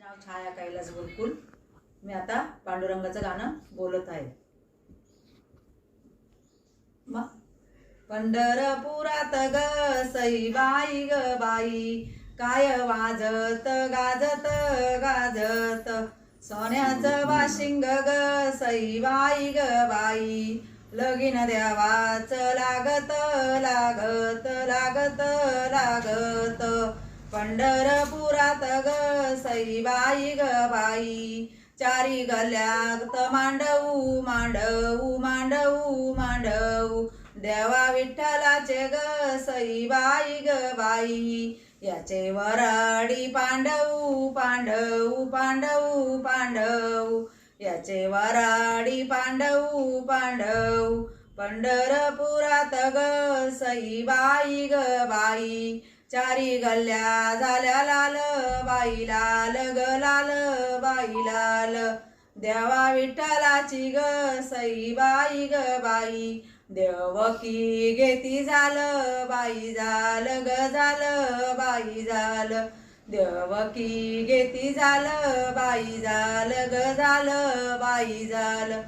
नाव छाया कैलास गुरुकुल। मी आता पांडुरंगाचं गाणं बोलत आहे। पंढरपुरात ग सईबाई ग बाई, काय वाजत गाजत गाजत, सोन्याचं वाशिंग ग सईबाई ग बाई, लगीन द्यावाच लागत लागत लागत लागत। पंढरपुरात ग सईबाई ग बाई, चारी गल्ल्यात मांडऊ मांडऊ मांडऊ मांडऊ, देवा विठ्ठलाचे ग सईबाई ग बाई, याचे वराडी पांडऊ पांडऊ पांडऊ पांडऊ, याचे वराडी पांडऊ पांडऊ। पंढरपुरात ग सईबाई ग बाई, चारी गल्ल्या झाल्या लाल बाई लाल ग लाल बाई लाल, देवा विठ्ठलाची ग सईबाई ग बाई, देवकी घेती झालं बाई झालं ग झालं बाई झालं, देवकी घेती झालं बाई झालं ग झालं बाई झालं।